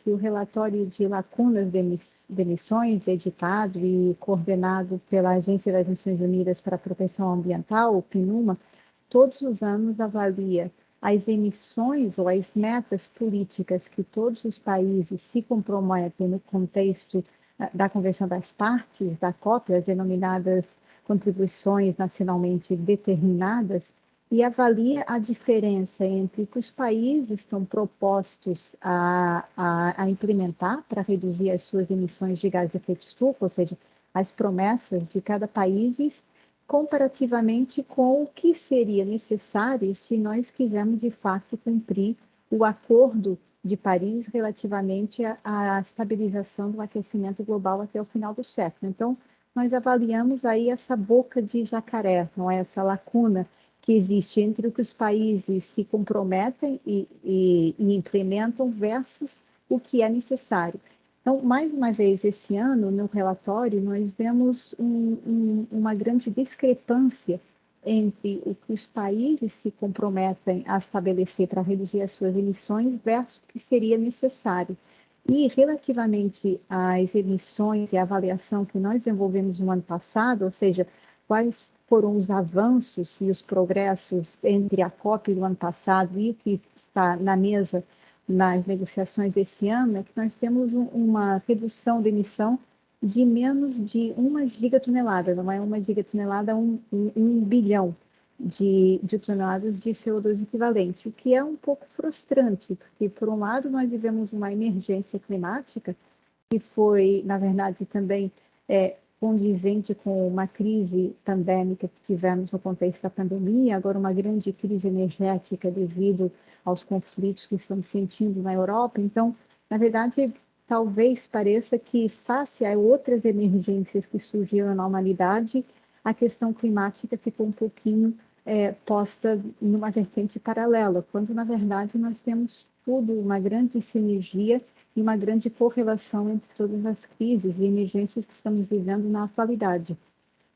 que o relatório de lacunas de emissões, editado e coordenado pela Agência das Nações Unidas para a Proteção Ambiental, o PNUMA, todos os anos avalia as emissões ou as metas políticas que todos os países se comprometem no contexto da Convenção das Partes, da COP, as denominadas contribuições nacionalmente determinadas, e avalia a diferença entre o que os países estão propostos a implementar para reduzir as suas emissões de gás de efeito estufa, ou seja, as promessas de cada país, comparativamente com o que seria necessário se nós quisermos, de fato, cumprir o Acordo de Paris relativamente à estabilização do aquecimento global até o final do século. Então, nós avaliamos aí essa boca de jacaré, não é? Essa lacuna que existe entre o que os países se comprometem e implementam versus o que é necessário. Então, mais uma vez, esse ano, no relatório, nós vemos uma grande discrepância entre o que os países se comprometem a estabelecer para reduzir as suas emissões versus o que seria necessário. E, relativamente às emissões e à avaliação que nós desenvolvemos no ano passado, ou seja, quais foram os avanços e os progressos entre a COP do ano passado e o que está na mesa nas negociações desse ano, é que nós temos uma redução de emissão de menos de 1 gigatonelada, não é 1 gigatonelada, 1 bilhão de toneladas de CO2 equivalente, o que é um pouco frustrante, porque, por um lado, nós vivemos uma emergência climática, que foi, na verdade, também condizente com uma crise pandêmica que tivemos no contexto da pandemia, agora uma grande crise energética devido aos conflitos que estamos sentindo na Europa. Então, na verdade, talvez pareça que, face a outras emergências que surgiram na humanidade, a questão climática ficou um pouquinho posta numa vertente paralela, quando, na verdade, nós temos tudo, uma grande sinergia e uma grande correlação entre todas as crises e emergências que estamos vivendo na atualidade.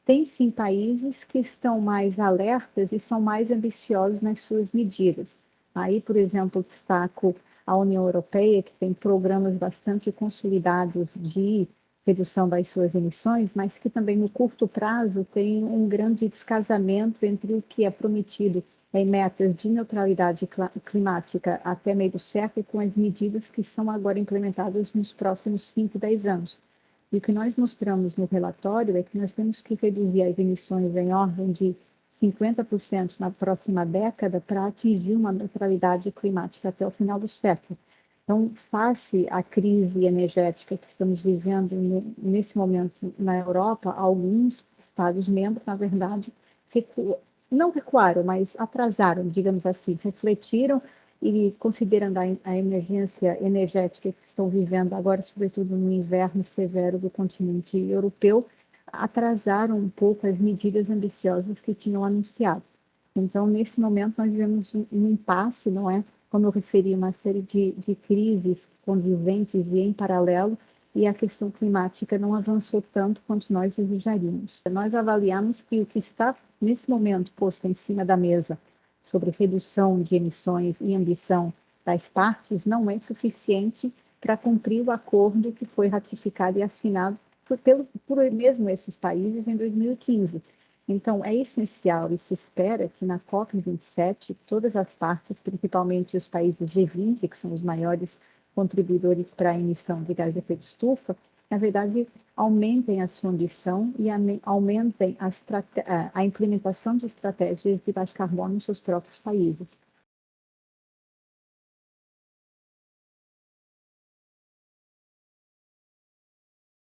Tem, sim, países que estão mais alertas e são mais ambiciosos nas suas medidas. Aí, por exemplo, destaco a União Europeia, que tem programas bastante consolidados de redução das suas emissões, mas que também no curto prazo tem um grande descasamento entre o que é prometido em metas de neutralidade climática até meio do século com as medidas que são agora implementadas nos próximos 5, 10 anos. E o que nós mostramos no relatório é que nós temos que reduzir as emissões em ordem de 50% na próxima década para atingir uma neutralidade climática até o final do século. Então, face à crise energética que estamos vivendo nesse momento na Europa, alguns Estados-membros, na verdade, não recuaram, mas atrasaram, digamos assim, refletiram e, considerando a emergência energética que estão vivendo agora, sobretudo no inverno severo do continente europeu, atrasaram um pouco as medidas ambiciosas que tinham anunciado. Então, nesse momento, nós vivemos um impasse, não é? Como eu referi, uma série de crises conviventes e em paralelo, e a questão climática não avançou tanto quanto nós desejaríamos. Nós avaliamos que o que está, nesse momento, posto em cima da mesa sobre redução de emissões e ambição das partes não é suficiente para cumprir o acordo que foi ratificado e assinado por mesmo esses países em 2015. Então, é essencial e se espera que na COP27 todas as partes, principalmente os países G20, que são os maiores contribuidores para a emissão de gás de efeito estufa, na verdade, aumentem a sua ambição e aumentem a implementação de estratégias de baixo carbono nos seus próprios países.